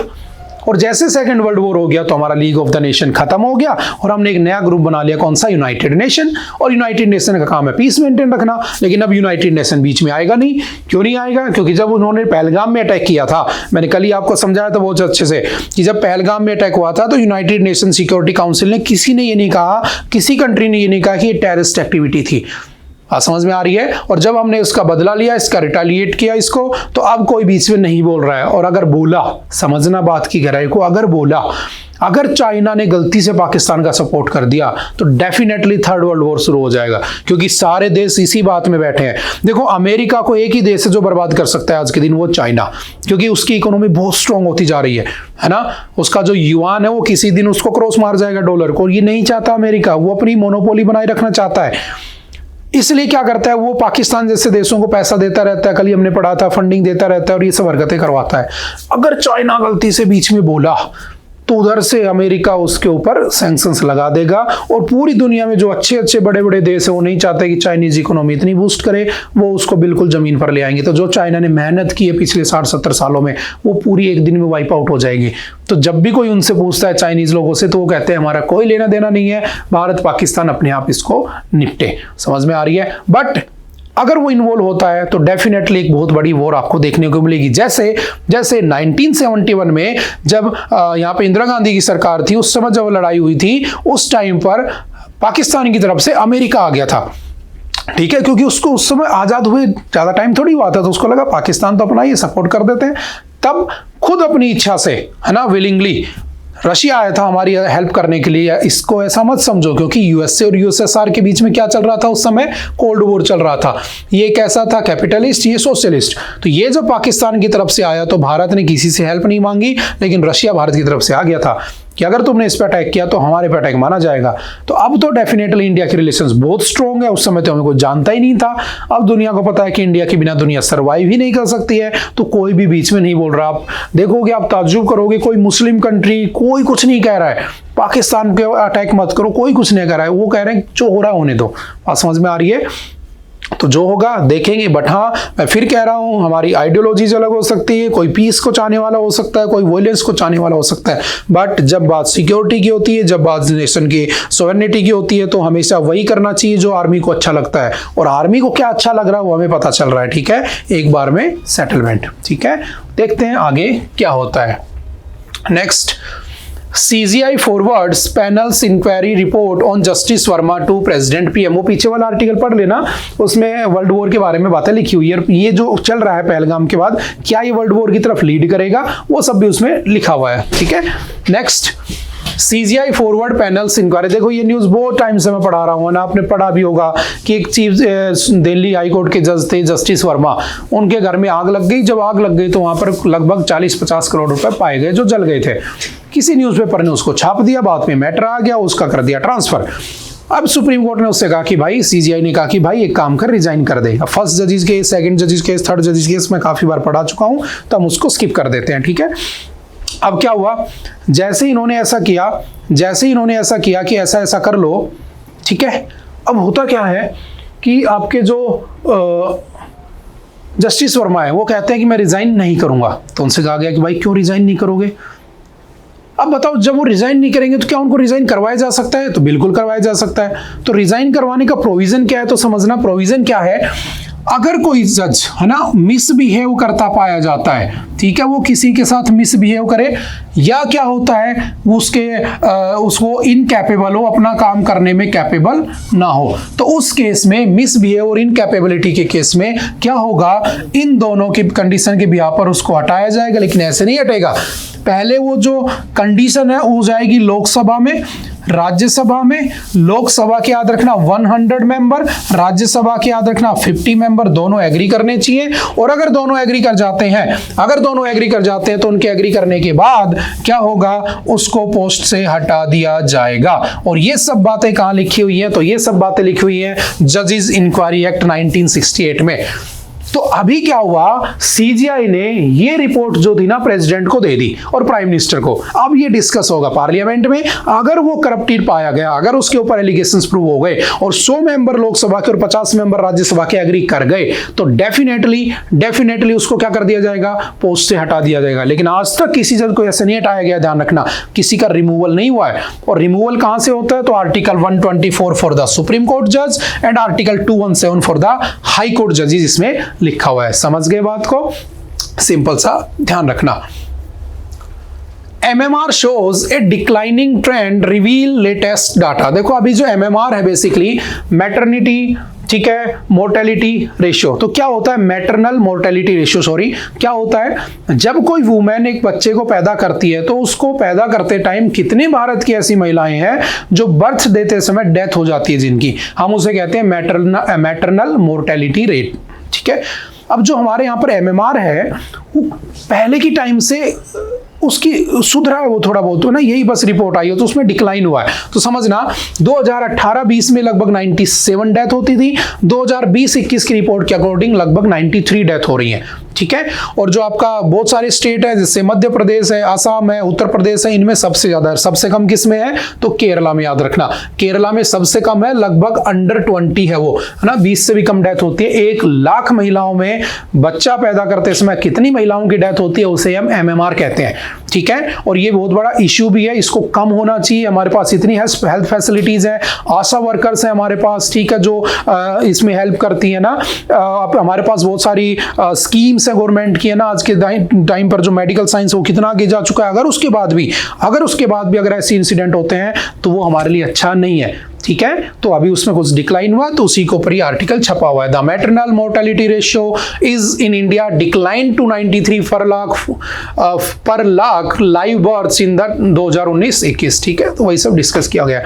Speaker 1: और जैसे सेकंड वर्ल्ड वॉर हो गया तो हमारा लीग ऑफ द नेशन खत्म हो गया और हमने एक नया ग्रुप बना लिया, कौन सा? United nation. और यूनाइटेड नेशन का काम है पीस मेंटेन रखना। लेकिन अब यूनाइटेड नेशन बीच में आएगा नहीं। क्यों नहीं आएगा? क्योंकि जब उन्होंने पहलगाम में अटैक किया था, मैंने कल ही आपको समझाया था बहुत अच्छे से कि जब पहलगाम में अटैक हुआ था तो यूनाइटेड नेशन सिक्योरिटी काउंसिल ने, किसी ने ये नहीं कहा, किसी कंट्री ने ये नहीं कहा कि ये टेररिस्ट एक्टिविटी थी। समझ में आ रही है? और जब हमने उसका बदला लिया, इसका रिटेलिएट किया इसको, तो अब कोई बीच में नहीं बोल रहा है। और अगर बोला, समझना बात की गहराई को, अगर बोला, अगर चाइना ने गलती से पाकिस्तान का सपोर्ट कर दिया तो डेफिनेटली थर्ड वर्ल्ड वॉर शुरू हो जाएगा। क्योंकि सारे देश इसी बात में बैठे हैं। देखो, अमेरिका को एक ही देश है जो बर्बाद कर सकता है आज के दिन, वो चाइना। क्योंकि उसकी इकोनॉमी बहुत स्ट्रांग होती जा रही है ना। उसका जो युआन है वो किसी दिन उसको क्रॉस मार जाएगा डॉलर को। ये नहीं चाहता अमेरिका, वो अपनी मोनोपोली बनाए रखना चाहता है। इसलिए क्या करता है, वो पाकिस्तान जैसे देशों को पैसा देता रहता है, कल ही हमने पढ़ा था, फंडिंग देता रहता है और ये सब हरकतें करवाता है। अगर चाइना गलती से बीच में बोला तो उधर से अमेरिका उसके ऊपर सैंक्शंस लगा देगा। और पूरी दुनिया में जो अच्छे अच्छे बड़े बड़े देश है वो नहीं चाहते कि चाइनीज इकोनॉमी इतनी बूस्ट करे, वो उसको बिल्कुल जमीन पर ले आएंगे। तो जो चाइना ने मेहनत की है पिछले 60-70 सालों में, वो पूरी एक दिन में वाइप आउट हो जाएगी। तो जब भी कोई उनसे पूछता है चाइनीज लोगों से, तो वो कहते हैं हमारा कोई लेना देना नहीं है, भारत पाकिस्तान अपने आप इसको निपटे। समझ में आ रही है? बट अगर वो इन्वॉल्व होता है तो डेफिनेटली एक बहुत बड़ी वॉर आपको देखने को मिलेगी। जैसे 1971 में जब यहाँ पे इंदिरा गांधी की सरकार थी, उस समय जब लड़ाई हुई थी, उस टाइम पर पाकिस्तान की तरफ से अमेरिका आ गया था। ठीक है, क्योंकि उसको उस समय आजाद हुए ज्यादा टाइम थोड़ी हुआ था, तो उसको लगा पाकिस्तान तो अपना ये सपोर्ट कर देते हैं। तब खुद अपनी इच्छा से, है ना, विलिंगली रशिया आया था हमारी हेल्प करने के लिए। इसको ऐसा मत समझो, क्योंकि यूएसए और यूएसएसआर के बीच में क्या चल रहा था उस समय? कोल्ड वॉर चल रहा था। ये कैसा था? कैपिटलिस्ट, ये सोशलिस्ट। तो ये जब पाकिस्तान की तरफ से आया तो भारत ने किसी से हेल्प नहीं मांगी, लेकिन रशिया भारत की तरफ से आ गया था कि अगर तुमने इस पर अटैक किया तो हमारे पे अटैक माना जाएगा। तो अब तो डेफिनेटली इंडिया के रिलेशंस बहुत स्ट्रॉन्ग है। उस समय तो हमें कोई जानता ही नहीं था। अब दुनिया को पता है कि इंडिया के बिना दुनिया सर्वाइव ही नहीं कर सकती है। तो कोई भी बीच में नहीं बोल रहा। आप देखोगे, आप ताज्जुब करोगे, कोई मुस्लिम कंट्री, कोई कुछ नहीं कह रहा है पाकिस्तान के अटैक मत करो, कोई कुछ नहीं कह रहा है। वो कह रहे हैं जो हो रहा होने दो। बात समझ में आ रही है? तो जो होगा देखेंगे। बट हाँ, मैं फिर कह रहा हूं, हमारी आइडियोलॉजीज अलग हो सकती है। कोई पीस को चाहने वाला हो सकता है, कोई वॉयलेंस को चाहने वाला हो सकता है। बट जब बात सिक्योरिटी की होती है, जब बात नेशन की सॉवरेनिटी की होती है, तो हमेशा वही करना चाहिए जो आर्मी को अच्छा लगता है। और आर्मी को क्या अच्छा लग रहा है वो हमें पता चल रहा है। ठीक है, एक बार में सेटलमेंट। ठीक है, देखते हैं आगे क्या होता है। Next, CGI forwards panel's inquiry report on Justice Verma to President PM। वो पीछे वाला आर्टिकल पढ़ लेना, उसमें वर्ल्ड वॉर के बारे में बातें लिखी हुई है। ये जो चल रहा है पहलगाम के बाद, क्या ये वर्ल्ड वॉर की तरफ लीड करेगा, वो सब भी उसमें लिखा हुआ है। ठीक है, next, CGI forward panels inquiry. देखो, ये न्यूज़ बहुत टाइम से मैं पढ़ा रहा हूँ ना, आपने पढ़ा भी होगा कि एक चीफ दिल्ली हाई कोर्ट के जज थे जस्टिस वर्मा, उनके घर में आग लग गई। जब आग लग गई तो वहां पर लगभग 40-50 करोड़ रुपए पाए गए जो जल गए थे। किसी न्यूज़पेपर ने उसको छाप दिया, बाद में मैटर आ गया, उसका कर दिया ट्रांसफर। अब सुप्रीम कोर्ट ने उससे कहा कि भाई, CGI ने कहा कि भाई एक काम कर, रिजाइन कर दे। First जजिस case, second जजिस case, third जजिस case मैं काफी बार पढ़ा चुका हूं, तो हम उसको स्किप कर देते हैं। ठीक है, अब क्या हुआ, जैसे इन्होंने ऐसा किया कि ऐसा ऐसा कर लो। ठीक है, अब होता क्या है कि आपके जो जस्टिस वर्मा है वो कहते हैं कि मैं रिजाइन नहीं करूंगा। तो उनसे कहा गया कि भाई क्यों रिजाइन नहीं करोगे? अब बताओ, जब वो रिजाइन नहीं करेंगे तो क्या उनको रिजाइन करवाया जा सकता है? तो बिल्कुल करवाया जा सकता है। तो रिजाइन करवाने का प्रोविजन क्या है, तो समझना प्रोविजन क्या है। अगर कोई जज, है ना, मिसबिहेव करता पाया जाता है, ठीक है, वो किसी के साथ मिसबिहेव करे या क्या होता है वो उसको इनकैपेबल हो, अपना काम करने में कैपेबल ना हो, तो उस केस में मिसबिहेव और इनकैपेबिलिटी के केस में क्या होगा, इन दोनों की कंडीशन के बिहाफ पर उसको हटाया जाएगा। लेकिन ऐसे नहीं हटेगा, पहले वो जो कंडीशन है वो जाएगी लोकसभा में, राज्यसभा में। लोकसभा के याद रखना 100 मेंबर, राज्यसभा के याद रखना 50 मेंबर, दोनों एग्री करने चाहिए। और अगर दोनों एग्री कर जाते हैं तो उनके एग्री करने के बाद क्या होगा, उसको पोस्ट से हटा दिया जाएगा। और ये सब बातें कहां लिखी हुई हैं, तो ये सब बातें लिखी हुई हैं जजेस इंक्वायरी एक्ट 1968 में। तो अभी क्या हुआ, सीजीआई ने ये रिपोर्ट जो थी ना प्रेसिडेंट को दे दी और प्राइम मिनिस्टर को। अब ये डिस्कस होगा पार्लियामेंट में। अगर वो करप्टेड पाया गया, अगर उसके ऊपर एलिगेशंस प्रूव हो गए और 100 मेंबर लोकसभा के और 50 मेंबर राज्यसभा के एग्री कर गए, तो डेफिनेटली उसको क्या कर दिया जाएगा, पोस्ट से हटा दिया जाएगा। लेकिन आज तक किसी जज को ऐसे नहीं हटाया गया, ध्यान रखना, किसी का रिमूवल नहीं हुआ है। और रिमूवल कहां से होता है, तो article 124 for the supreme court जज and article 217 for the high court जजेस इसमें लिखा हुआ है। समझ गए बात को, सिंपल सा ध्यान रखना। MMR shows a declining trend, reveal latest data। देखो अभी जो MMR है बेसिकली मैटरनिटी, ठीक है, मोर्टेलिटी रेशियो। तो क्या होता है, मैटरनल मोर्टेलिटी रेशियो, सॉरी, क्या होता है, जब कोई वुमेन एक बच्चे को पैदा करती है तो उसको पैदा करते टाइम कितने भारत की ऐसी महिलाएं हैं जो बर्थ देते समय डेथ हो जाती है जिनकी, हम उसे कहते हैं मैटरनल मोर्टेलिटी रेट, ठीक है। अब जो हमारे यहाँ पर MMR है वो पहले की टाइम से उसकी सुधरा है वो थोड़ा बहुत, तो ना यही बस रिपोर्ट आई हो तो उसमें डिक्लाइन हुआ है। तो समझना 2018-20 में लगभग 97 डेथ होती थी, 2020-21 की रिपोर्ट के अकॉर्डिंग लगभग 93 डेथ हो रही है, ठीक है। और जो आपका बहुत सारे स्टेट है जैसे मध्य प्रदेश है, असम है, उत्तर प्रदेश है, इनमें सबसे ज्यादा है। सबसे कम किस में है, तो केरला में, याद रखना केरला में सबसे कम है, लगभग अंडर 20 है वो, है ना, 20 से भी कम डेथ होती है। 1 लाख महिलाओं में बच्चा पैदा करते समय कितनी महिलाओं की डेथ होती है, उसे हम MMR कहते हैं, ठीक है। और ये बहुत बड़ा इश्यू भी है, इसको कम होना चाहिए। हमारे पास इतनी हेल्थ फैसिलिटीज है, आशा वर्कर्स है हमारे पास, ठीक है, जो इसमें हेल्प करती है ना। हमारे पास बहुत सारी स्कीम्स है गवर्नमेंट की, है ना। आज के टाइम पर जो मेडिकल साइंस वो कितना आगे जा चुका है। अगर उसके बाद भी अगर ऐसे इंसिडेंट होते हैं तो वो हमारे लिए अच्छा नहीं है, ठीक है। तो अभी उसमें कुछ डिक्लाइन हुआ तो उसी के ऊपर ये आर्टिकल छपा हुआ है। The maternal mortality ratio is in India decline to 93 per lakh live births in the 2019-21, ठीक है। तो वही सब डिस्कस किया गया।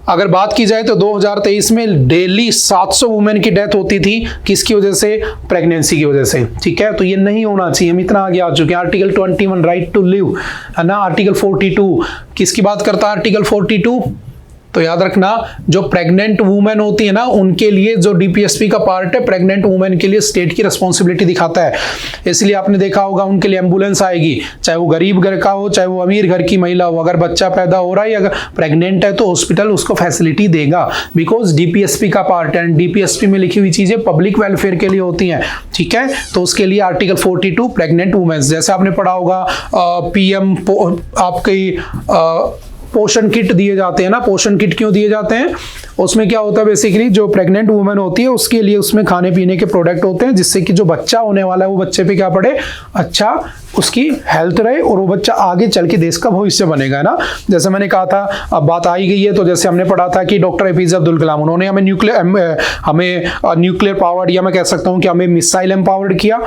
Speaker 1: अगर बात की जाए तो 2023 में डेली 700 वुमेन की डेथ होती थी, किसकी वजह से, प्रेगनेंसी की वजह से, ठीक है। तो ये नहीं होना चाहिए, हम इतना आगे आ चुके हैं। आर्टिकल 21 राइट टू लिव, है ना। आर्टिकल 42 किसकी बात करता है, आर्टिकल 42, तो याद रखना जो प्रेग्नेंट वुमेन होती है ना उनके लिए जो डीपीएसपी का पार्ट है, प्रेग्नेंट वुमेन के लिए स्टेट की रिस्पॉन्सिबिलिटी दिखाता है। इसलिए आपने देखा होगा उनके लिए एम्बुलेंस आएगी, चाहे वो गरीब घर का हो चाहे वो अमीर घर की महिला हो। अगर बच्चा पैदा हो रहा है, अगर प्रेग्नेंट है तो हॉस्पिटल उसको फैसिलिटी देगा, बिकॉज डीपीएसपी का पार्ट है। डीपीएसपी में लिखी हुई चीजें पब्लिक वेलफेयर के लिए होती हैं, ठीक है। तो उसके लिए आर्टिकल 42 प्रेग्नेंट वुमेन, जैसे आपने पढ़ा होगा पीएम आपकी पोषण किट दिए जाते हैं ना। पोषण किट क्यों दिए जाते हैं, उसमें क्या होता है बेसिकली जो प्रेग्नेंट वुमेन होती है उसके लिए उसमें खाने पीने के प्रोडक्ट होते हैं जिससे कि जो बच्चा होने वाला है वो बच्चे पे क्या पड़े, अच्छा उसकी हेल्थ रहे और वो बच्चा आगे चल के देश का भविष्य बनेगा ना। जैसे मैंने कहा था, अब बात आई गई है तो जैसे हमने पढ़ा था कि डॉक्टर एपीजे अब्दुल कलाम, उन्होंने हमें न्यूक्लियर पावर्ड, या मैं कह सकता हूँ कि हमें मिसाइल एम्पावर्ड किया।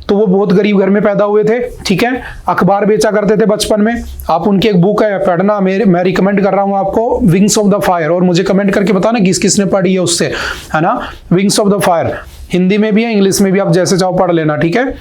Speaker 1: तो वो बहुत गरीब घर में पैदा हुए थे, ठीक है। अखबार बेचा करते थे बचपन में। आप उनकी एक बुक है पढ़ना, मैं रिकमेंड कर रहा हूँ आपको, विंग्स ऑफ द फायर, और मुझे कमेंट करके बताना किस किसने पढ़ी है उससे, है ना। Wings of the fire Hindi में भी है, इंग्लिश में भी, आप जैसे चाहो पढ़ लेना, ठीक है।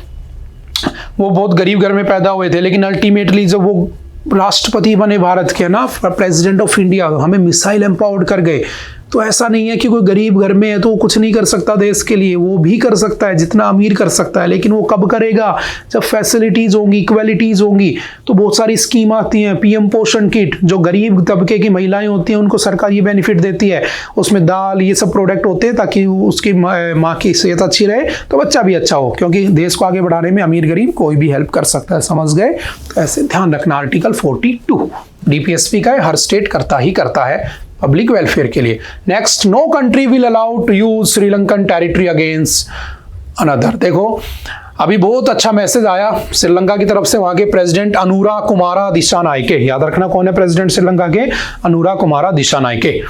Speaker 1: वो बहुत गरीब घर में पैदा हुए थे, लेकिन अल्टीमेटली जब वो राष्ट्रपति बने भारत के ना, प्रेसिडेंट ऑफ इंडिया, हमें मिसाइल एम्पावर्ड कर गए। तो ऐसा नहीं है कि कोई गरीब घर में है तो वो कुछ नहीं कर सकता देश के लिए, वो भी कर सकता है जितना अमीर कर सकता है, लेकिन वो कब करेगा, जब फैसिलिटीज होंगी, इक्वालिटीज होंगी। तो बहुत सारी स्कीम आती हैं, पीएम पोषण किट, जो गरीब तबके की महिलाएं होती हैं उनको सरकार ये बेनिफिट देती है, उसमें दाल ये सब प्रोडक्ट होते हैं ताकि उसकी माँ की सेहत अच्छी रहे तो बच्चा भी अच्छा हो, क्योंकि देश को आगे बढ़ाने में अमीर गरीब कोई भी हेल्प कर सकता है, समझ गए। तो ऐसे ध्यान रखना। आर्टिकल 42 डीपीएसपी का है, हर स्टेट करता ही करता है पब्लिक वेलफेयर के लिए। Next, no country will allow to use Sri Lankan territory against another. देखो अभी बहुत अच्छा मैसेज आया श्रीलंका की तरफ से, वहां के प्रेसिडेंट अनुरा कुमारा दिशानायके, याद रखना कौन है प्रेसिडेंट श्रीलंका के, अनुरा कुमारा दिशानायके।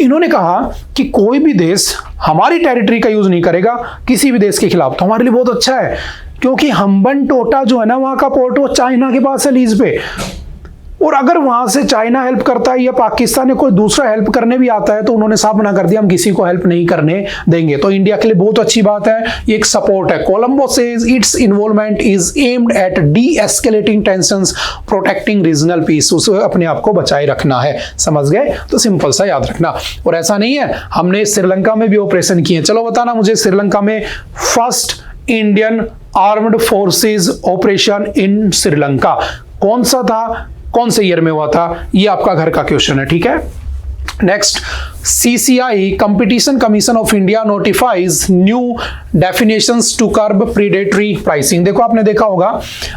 Speaker 1: इन्होंने कहा कि कोई भी देश हमारी टेरिटरी का यूज नहीं करेगा किसी भी देश के खिलाफ। तो हमारे लिए बहुत अच्छा है, क्योंकि हम्बनटोटा जो है ना वहां का पोर्ट वो चाइना के पास है लीज पे, और अगर वहां से चाइना हेल्प करता है या पाकिस्तान ने कोई दूसरा हेल्प करने भी आता है तो उन्होंने साफ मना कर दिया हम किसी को हेल्प नहीं करने देंगे। तो इंडिया के लिए बहुत अच्छी बात है, ये एक सपोर्ट है। Colombo says it's involvement is aimed at D escalating tensions, protecting regional piece, उसे अपने आप को बचाए रखना है। समझ गए? तो सिंपल सा याद रखना। और ऐसा नहीं है, हमने श्रीलंका में भी ऑपरेशन किए। चलो बताना मुझे, श्रीलंका में first Indian armed forces operation in Sri Lanka कौन सा था, कौन से ईयर में हुआ था, ये आपका घर का क्वेश्चन है। ठीक है, next, CCI competition commission of India notifies new definitions to curb predatory pricing. देखो आपने देखा होगा,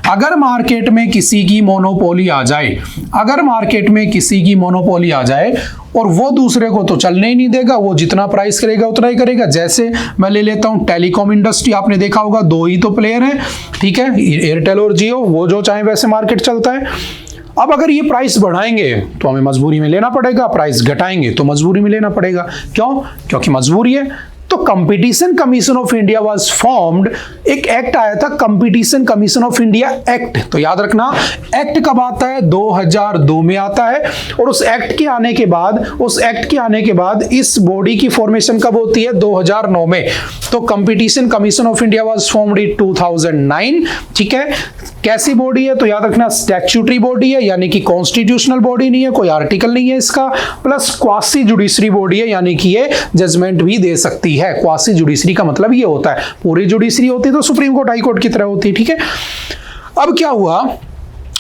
Speaker 1: अगर मार्केट में किसी की मोनोपोली आ जाए, अगर मार्केट में किसी की मोनोपोली आ जाए और वो दूसरे को तो चलने ही नहीं देगा, वो जितना प्राइस करेगा उतना ही करेगा। जैसे मैं ले लेता हूं टेलीकॉम इंडस्ट्री, आपने देखा होगा दो ही तो प्लेयर हैं, ठीक है, एयरटेल और जियो, वो जो चाहे वैसे मार्केट चलता है। अब अगर ये प्राइस बढ़ाएंगे तो हमें मजबूरी में लेना पड़ेगा, प्राइस घटाएंगे तो मजबूरी में लेना पड़ेगा। क्यों? क्योंकि मजबूरी है। तो competition commission of India was formed, एक एक्ट आया था competition commission of India act. तो याद रखना, एक्ट कब आता है? 2002 में आता है। और उस एक्ट के आने के बाद इस बॉडी की फॉर्मेशन कब होती है? 2009 में। तो competition commission of India was formed in 2009। ठीक है, कैसी बॉडी है? तो याद रखना स्टैट्यूटरी बॉडी है, यानी कि कॉन्स्टिट्यूशनल बॉडी नहीं है, कोई आर्टिकल नहीं है इसका, प्लस क्वासी जुडिशरी बॉडी है, यानी कि ये जजमेंट भी दे सकती है। क्वासी जुडिशरी का मतलब ये होता है, पूरी जुडिशरी होती तो सुप्रीम कोर्ट हाई कोर्ट की तरह होती है। ठीक है, अब क्या हुआ,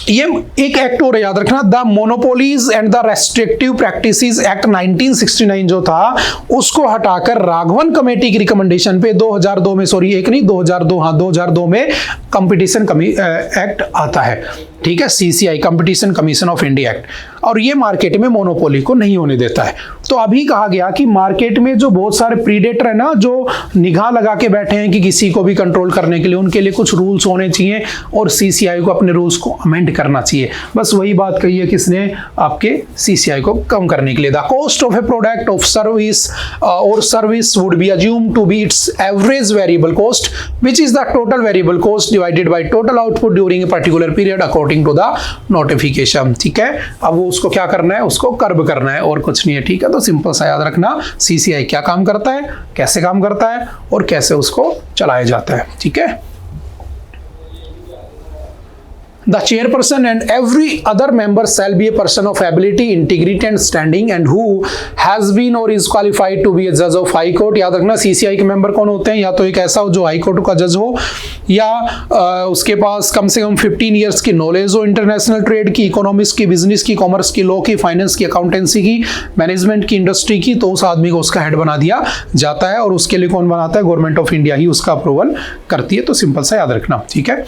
Speaker 1: ये एक एक्ट और याद रखना, the monopolies and the restrictive practices act 1969 जो था उसको हटाकर राघवन कमेटी की रिकमेंडेशन पे 2002 में, सॉरी एक नहीं 2002, हाँ 2002 में कंपटीशन एक्ट आता है। ठीक है, CCI competition commission of India act, और ये मार्केट में मोनोपोली को नहीं होने देता है। तो अभी कहा गया कि मार्केट में जो बहुत सारे प्रीडेटर है ना, जो निगाह लगा के बैठे हैं कि किसी को भी कंट्रोल करने के लिए, उनके लिए कुछ रूल्स होने चाहिए और CCI को अपने रूल्स को अमेंड करना चाहिए। बस वही बात कही है किसने? आपके CCI को कम करने के लिए। The cost of a product of service और service would be assumed to be its average variable cost which is the total variable cost divided by total output during a particular period according to the notification. ठीक है, अब वो उसको क्या करना है? उसको कर्ब करना है और कुछ नहीं है। ठीक है, तो सिंपल सा याद रखना CCI क्या काम करता है, कैसे काम करता है और कैसे उसको चलाया जाता है। ठीक है, The chairperson and every other member shall be a person of ability, integrity and standing and who has been or is qualified to be a judge of high court। याद रखना CCI के मेंबर कौन होते हैं? या तो एक ऐसा हो जो हाई कोर्ट का जज हो, या उसके पास कम से कम 15 इयर्स की नॉलेज हो इंटरनेशनल ट्रेड की, इकोनॉमिक्स की, बिजनेस की, कॉमर्स की, लॉ की, फाइनेंस की, अकाउंटेंसी की, मैनेजमेंट की, इंडस्ट्री की। तो उस आदमी को उसका हेड बना दिया जाता है, और उसके लिए कौन बनाता है? गवर्नमेंट ऑफ इंडिया ही उसका अप्रूवल करती है। तो सिंपल सा याद रखना। ठीक है,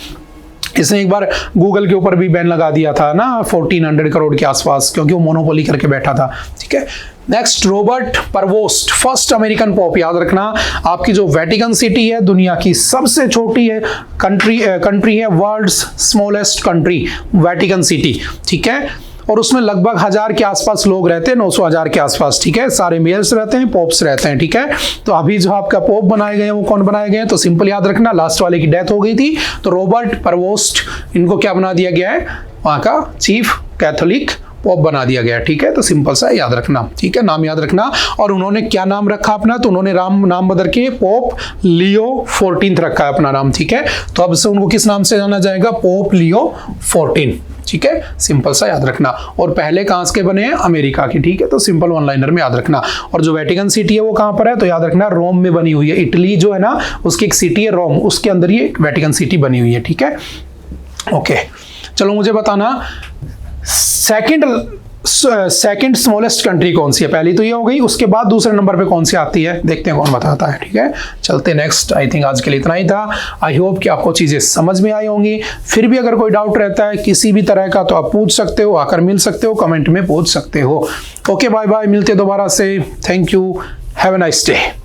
Speaker 1: इसने एक बार गूगल के ऊपर भी बैन लगा दिया था ना 1400 करोड़ के आसपास, क्योंकि वो मोनोपोली करके बैठा था। ठीक है, next, Robert Prevost first American pope. याद रखना, आपकी जो वेटिकन सिटी है दुनिया की सबसे छोटी है कंट्री है, world's smallest country Vatican City. ठीक है, और उसमें लगभग 1000 के आसपास लोग रहते हैं, 900-1000 के आसपास। ठीक है, सारे मेयर्स रहते हैं, पोप्स रहते हैं। ठीक है, तो अभी जो आपका पोप बनाए गए हैं वो कौन बनाए गए हैं? तो सिंपल याद रखना, लास्ट वाले की डेथ हो गई थी, तो रॉबर्ट परवोस्ट इनको क्या बना दिया गया है? वहां का चीफ कैथोलिक पोप बना दिया गया। ठीक है, तो सिंपल सा याद रखना। ठीक है, नाम याद रखना। और उन्होंने क्या नाम रखा अपना? तो उन्होंने नाम बदल के पोप लियो 14 रखा है अपना नाम। ठीक है, तो अब से उनको किस नाम से जाना जाएगा? Pope Leo 14। ठीक है, सिंपल सा याद रखना। और पहले कहां के बने हैं? अमेरिका की। ठीक है, तो सिंपल वन लाइनर में याद रखना। और जो वेटिकन सिटी है वो कहां पर है? तो याद रखना रोम में बनी हुई है। इटली जो है ना उसकी एक सिटी है रोम, उसके अंदर ये वेटिकन सिटी बनी हुई है। ठीक है, ओके, चलो मुझे बताना सेकंड स्मॉलेस्ट कंट्री कौन सी है? पहली तो ये हो गई, उसके बाद दूसरे नंबर पे कौन सी आती है? देखते हैं कौन बताता है। ठीक है, चलते नेक्स्ट। आई थिंक आज के लिए इतना ही था। आई होप कि आपको चीजें समझ में आई होंगी। फिर भी अगर कोई डाउट रहता है किसी भी तरह का तो आप पूछ सकते हो, आकर मिल सकते हो, कमेंट में पूछ सकते हो। ओके, बाय बाय, मिलते दोबारा से। Thank you, have a nice day.